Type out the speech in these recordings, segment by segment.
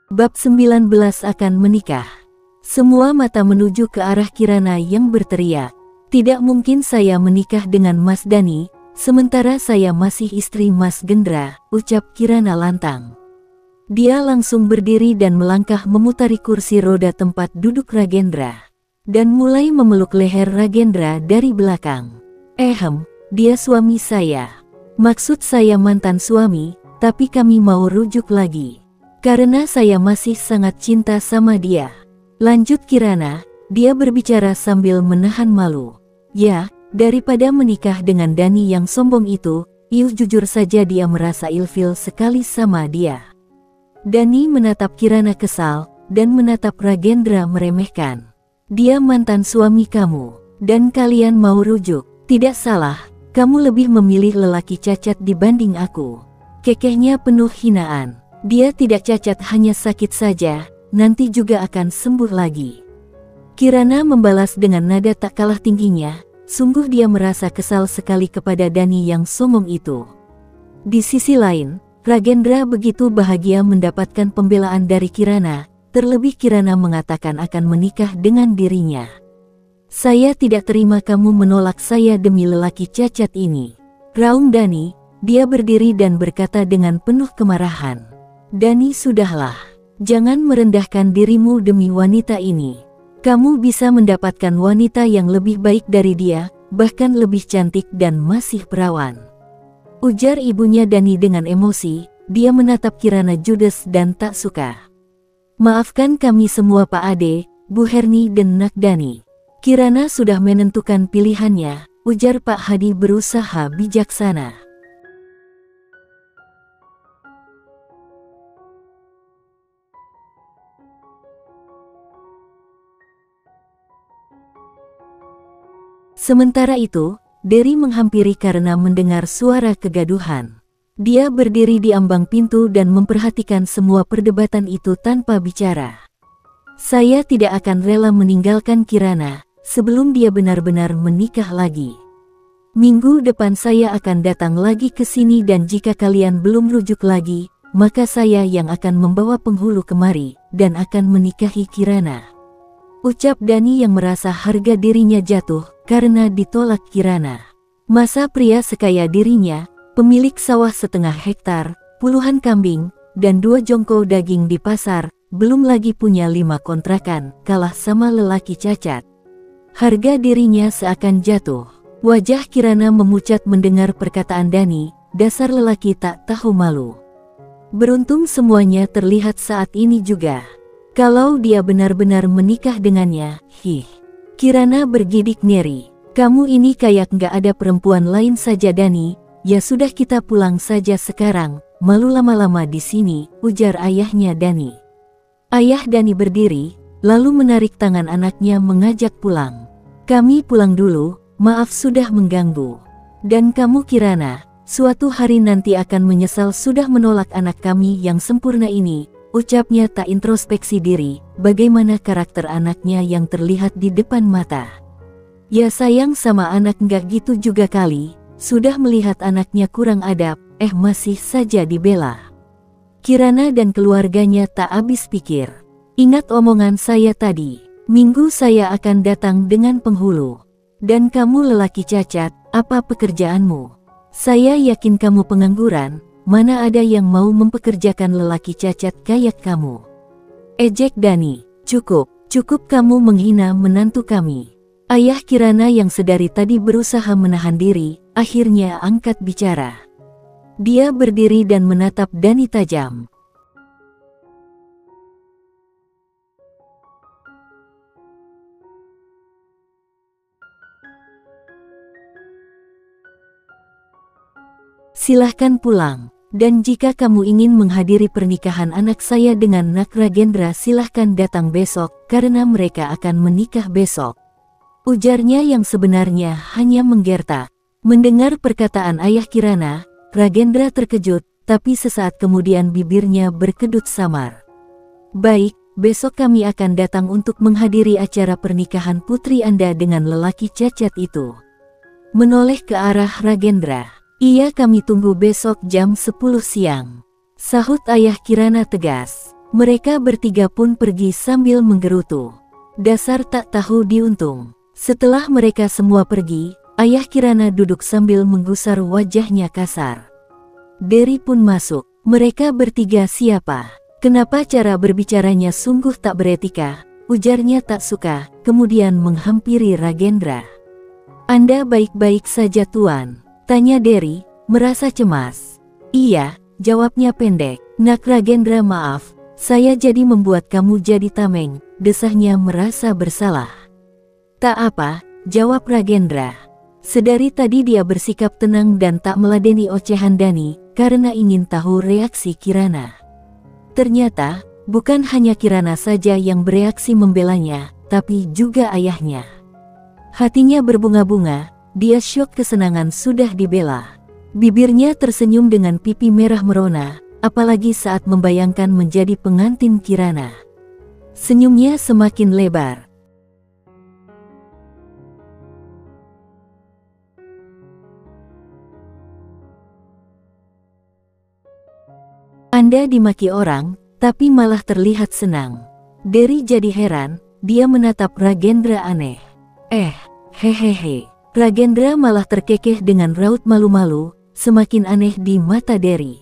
Bab 19 akan menikah. Semua mata menuju ke arah Kirana yang berteriak, "Tidak mungkin saya menikah dengan Mas Dani, sementara saya masih istri Mas Gendra," ucap Kirana lantang. Dia langsung berdiri dan melangkah memutari kursi roda tempat duduk Ragendra, dan mulai memeluk leher Ragendra dari belakang. Dia suami saya. Maksud saya mantan suami, tapi kami mau rujuk lagi. Karena saya masih sangat cinta sama dia. Lanjut Kirana, dia berbicara sambil menahan malu. Ya, daripada menikah dengan Dani yang sombong itu, jujur saja dia merasa ilfil sekali sama dia. Dani menatap Kirana kesal, dan menatap Ragendra meremehkan. Dia mantan suami kamu, dan kalian mau rujuk. Tidak salah, kamu lebih memilih lelaki cacat dibanding aku. Kekehnya penuh hinaan. Dia tidak cacat, hanya sakit saja, nanti juga akan sembuh lagi. Kirana membalas dengan nada tak kalah tingginya, sungguh dia merasa kesal sekali kepada Dani yang sombong itu. Di sisi lain, Ragendra begitu bahagia mendapatkan pembelaan dari Kirana, terlebih Kirana mengatakan akan menikah dengan dirinya. "Saya tidak terima kamu menolak saya demi lelaki cacat ini," raung Dani. Dia berdiri dan berkata dengan penuh kemarahan. "Dani, sudahlah. Jangan merendahkan dirimu demi wanita ini. Kamu bisa mendapatkan wanita yang lebih baik dari dia, bahkan lebih cantik dan masih perawan," ujar ibunya Dani dengan emosi. Dia menatap Kirana judes dan tak suka. "Maafkan kami semua Pak Ade, Bu Herni dan Nak Dani. Kirana sudah menentukan pilihannya," ujar Pak Hadi berusaha bijaksana. Sementara itu, Dery menghampiri karena mendengar suara kegaduhan. Dia berdiri di ambang pintu dan memperhatikan semua perdebatan itu tanpa bicara. "Saya tidak akan rela meninggalkan Kirana sebelum dia benar-benar menikah lagi. Minggu depan saya akan datang lagi ke sini dan jika kalian belum rujuk lagi, maka saya yang akan membawa penghulu kemari dan akan menikahi Kirana," ucap Dani yang merasa harga dirinya jatuh karena ditolak Kirana. Masa pria sekaya dirinya, pemilik sawah setengah hektar, puluhan kambing, dan 2 jongkol daging di pasar, belum lagi punya 5 kontrakan, kalah sama lelaki cacat. Harga dirinya seakan jatuh. Wajah Kirana memucat mendengar perkataan Dani, dasar lelaki tak tahu malu. Beruntung semuanya terlihat saat ini juga. Kalau dia benar-benar menikah dengannya, Kirana bergidik ngeri. "Kamu ini kayak nggak ada perempuan lain saja Dani. Ya sudah kita pulang saja sekarang, malu lama-lama di sini," ujar ayahnya Dani. Ayah Dani berdiri, lalu menarik tangan anaknya mengajak pulang. "Kami pulang dulu, maaf sudah mengganggu. Dan kamu Kirana, suatu hari nanti akan menyesal sudah menolak anak kami yang sempurna ini," ucapnya tak introspeksi diri, bagaimana karakter anaknya yang terlihat di depan mata. Ya sayang sama anak nggak gitu juga kali, sudah melihat anaknya kurang adab, masih saja dibela. Kirana dan keluarganya tak habis pikir. "Ingat omongan saya tadi, minggu saya akan datang dengan penghulu. Dan kamu lelaki cacat, apa pekerjaanmu? Saya yakin kamu pengangguran. Mana ada yang mau mempekerjakan lelaki cacat kayak kamu?" Ejek Dani. Cukup kamu menghina menantu kami." Ayah Kirana yang sedari tadi berusaha menahan diri, akhirnya angkat bicara. Dia berdiri dan menatap Dani tajam. "Silahkan pulang. Dan jika kamu ingin menghadiri pernikahan anak saya dengan Nak Ragendra, silahkan datang besok, karena mereka akan menikah besok," ujarnya yang sebenarnya hanya menggertak. Mendengar perkataan ayah Kirana, Ragendra terkejut, tapi sesaat kemudian bibirnya berkedut samar. "Baik, besok kami akan datang untuk menghadiri acara pernikahan putri Anda dengan lelaki cacat itu," menoleh ke arah Ragendra. "Iya, kami tunggu besok jam 10 siang," sahut ayah Kirana tegas. Mereka bertiga pun pergi sambil menggerutu. Dasar tak tahu diuntung. Setelah mereka semua pergi, ayah Kirana duduk sambil menggusar wajahnya kasar. Derry pun masuk. Mereka bertiga siapa? Kenapa cara berbicaranya sungguh tak beretika? Ujarnya tak suka, kemudian menghampiri Ragendra. Anda baik-baik saja tuan? Tanya Derry, merasa cemas. Iya, jawabnya pendek. Nak Ragendra, maaf, saya jadi membuat kamu jadi tameng, desahnya merasa bersalah. Tak apa, jawab Ragendra. Sedari tadi dia bersikap tenang dan tak meladeni ocehan Dani, karena ingin tahu reaksi Kirana. Ternyata, bukan hanya Kirana saja yang bereaksi membelanya, tapi juga ayahnya. Hatinya berbunga-bunga, dia syok kesenangan sudah dibela. Bibirnya tersenyum dengan pipi merah merona, apalagi saat membayangkan menjadi pengantin Kirana. Senyumnya semakin lebar. Anda dimaki orang, tapi malah terlihat senang. Derry jadi heran, dia menatap Ragendra aneh. Hehehe. Ragendra malah terkekeh dengan raut malu-malu, semakin aneh di mata Derry.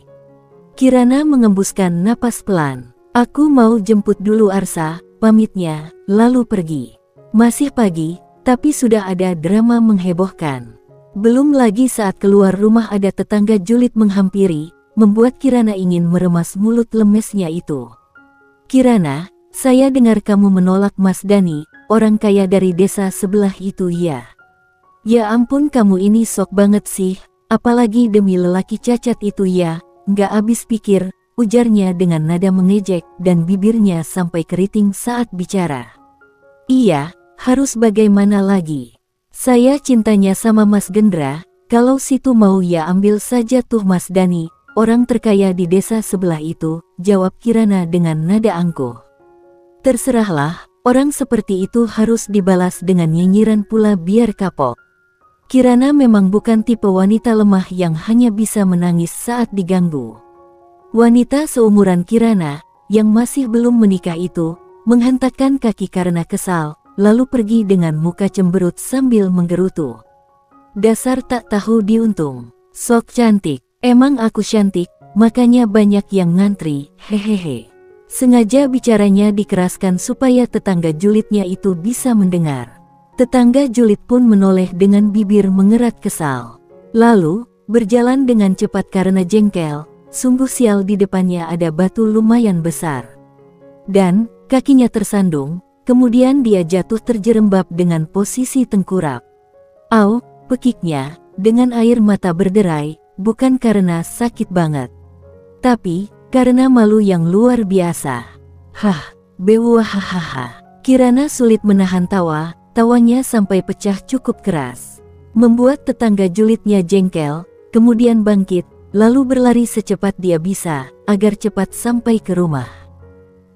Kirana mengembuskan napas pelan. Aku mau jemput dulu Arsa, pamitnya, lalu pergi. Masih pagi, tapi sudah ada drama menghebohkan. Belum lagi saat keluar rumah ada tetangga julid menghampiri, membuat Kirana ingin meremas mulut lemesnya itu. Kirana, saya dengar kamu menolak Mas Dani, orang kaya dari desa sebelah itu ya. Ya ampun kamu ini sok banget sih, apalagi demi lelaki cacat itu ya, nggak habis pikir, ujarnya dengan nada mengejek dan bibirnya sampai keriting saat bicara. Iya, harus bagaimana lagi. Saya cintanya sama Mas Gendra, kalau situ mau ya ambil saja tuh Mas Dani, orang terkaya di desa sebelah itu, jawab Kirana dengan nada angkuh. Terserahlah, orang seperti itu harus dibalas dengan nyinyiran pula biar kapok. Kirana memang bukan tipe wanita lemah yang hanya bisa menangis saat diganggu. Wanita seumuran Kirana, yang masih belum menikah itu, menghentakkan kaki karena kesal, lalu pergi dengan muka cemberut sambil menggerutu. Dasar tak tahu diuntung, sok cantik. Emang aku cantik, makanya banyak yang ngantri, hehehe. Sengaja bicaranya dikeraskan supaya tetangga julidnya itu bisa mendengar. Tetangga julid pun menoleh dengan bibir mengerat kesal. Lalu, berjalan dengan cepat karena jengkel, sungguh sial di depannya ada batu lumayan besar. Dan, kakinya tersandung, kemudian dia jatuh terjerembab dengan posisi tengkurap. Au, pekiknya, dengan air mata berderai, bukan karena sakit banget, tapi karena malu yang luar biasa. Hahaha. Kirana sulit menahan tawa, tawanya sampai pecah cukup keras. Membuat tetangga julidnya jengkel, kemudian bangkit, lalu berlari secepat dia bisa, agar cepat sampai ke rumah.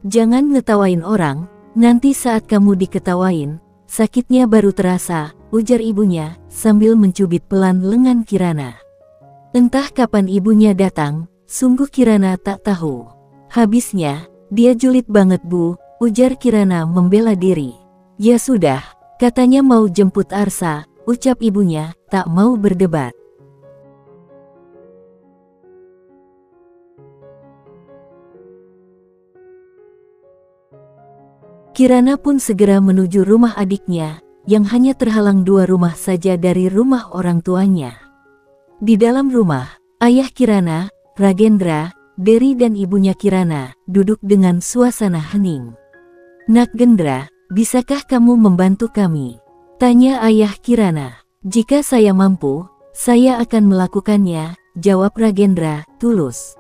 Jangan ngetawain orang, nanti saat kamu diketawain, sakitnya baru terasa, ujar ibunya, sambil mencubit pelan lengan Kirana. Entah kapan ibunya datang, sungguh Kirana tak tahu. Habisnya, dia julid banget bu, ujar Kirana membela diri. Ya sudah, katanya mau jemput Arsa, ucap ibunya, tak mau berdebat. Kirana pun segera menuju rumah adiknya, yang hanya terhalang 2 rumah saja dari rumah orang tuanya. Di dalam rumah, ayah Kirana, Ragendra, Derry dan ibunya Kirana, duduk dengan suasana hening. Nak Gendra, bisakah kamu membantu kami? Tanya ayah Kirana. Jika saya mampu, saya akan melakukannya, jawab Ragendra, tulus.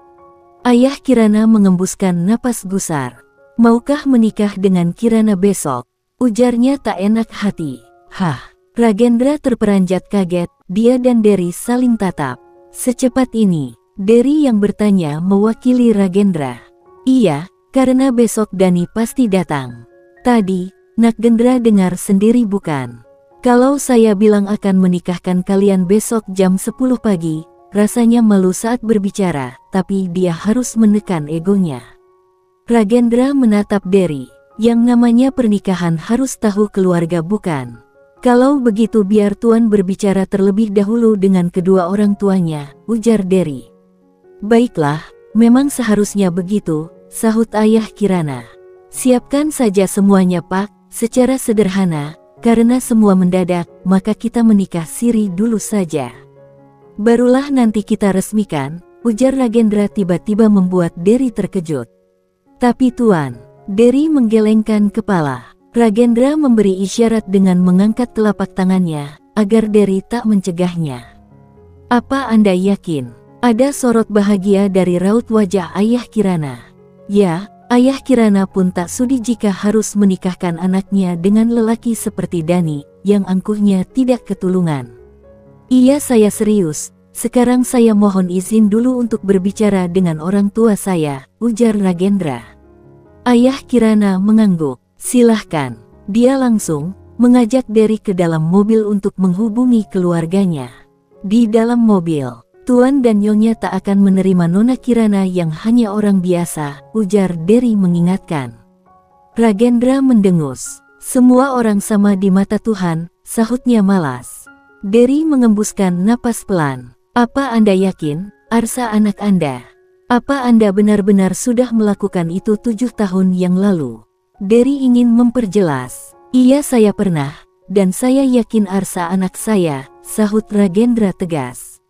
Ayah Kirana mengembuskan napas gusar. Maukah menikah dengan Kirana besok? Ujarnya tak enak hati. Ragendra terperanjat kaget, dia dan Derry saling tatap. Secepat ini, Derry yang bertanya mewakili Ragendra. Iya, karena besok Dani pasti datang. Tadi, Nak Gendra dengar sendiri bukan? Kalau saya bilang akan menikahkan kalian besok jam 10 pagi, rasanya malu saat berbicara, tapi dia harus menekan egonya. Ragendra menatap Derry. Yang namanya pernikahan harus tahu keluarga bukan? Kalau begitu biar Tuan berbicara terlebih dahulu dengan kedua orang tuanya, ujar Derry. Baiklah, memang seharusnya begitu, sahut ayah Kirana. Siapkan saja semuanya Pak, secara sederhana, karena semua mendadak, maka kita menikah siri dulu saja. Barulah nanti kita resmikan, ujar Ragendra tiba-tiba membuat Derry terkejut. Tapi Tuan, Derry menggelengkan kepala. Ragendra memberi isyarat dengan mengangkat telapak tangannya, agar Derry tak mencegahnya. Apa Anda yakin? Ada sorot bahagia dari raut wajah ayah Kirana. Ya, ayah Kirana pun tak sudi jika harus menikahkan anaknya dengan lelaki seperti Dani, yang angkuhnya tidak ketulungan. Iya saya serius, sekarang saya mohon izin dulu untuk berbicara dengan orang tua saya, ujar Ragendra. Ayah Kirana mengangguk. Silahkan. Dia langsung mengajak Derry ke dalam mobil untuk menghubungi keluarganya. Di dalam mobil, Tuan dan Nyonya tak akan menerima Nona Kirana yang hanya orang biasa, ujar Derry mengingatkan. Ragendra mendengus. Semua orang sama di mata Tuhan, sahutnya malas. Derry mengembuskan napas pelan. Apa Anda yakin, Arsa anak Anda? Apa Anda benar-benar sudah melakukan itu 7 tahun yang lalu? Derry ingin memperjelas. Iya saya pernah, dan saya yakin Arsa anak saya, sahut Ragendra tegas.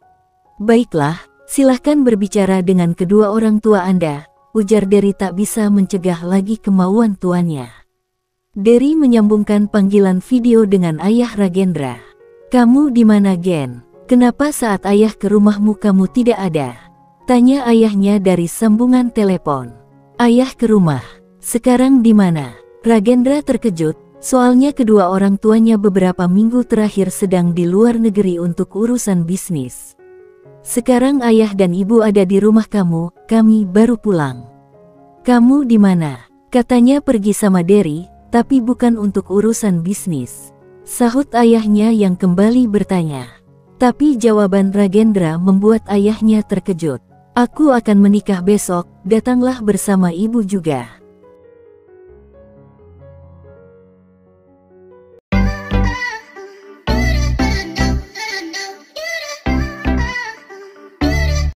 Baiklah, silahkan berbicara dengan kedua orang tua Anda, ujar Derry tak bisa mencegah lagi kemauan tuannya. Derry menyambungkan panggilan video dengan ayah Ragendra. Kamu di mana Gen? Kenapa saat ayah ke rumahmu kamu tidak ada? Tanya ayahnya dari sambungan telepon. Ayah ke rumah. Sekarang di mana? Ragendra terkejut, soalnya kedua orang tuanya beberapa minggu terakhir sedang di luar negeri untuk urusan bisnis. Sekarang ayah dan ibu ada di rumah kamu, kami baru pulang. Kamu di mana? Katanya pergi sama Derry, tapi bukan untuk urusan bisnis. Sahut ayahnya yang kembali bertanya. Tapi jawaban Ragendra membuat ayahnya terkejut. Aku akan menikah besok, datanglah bersama ibu juga.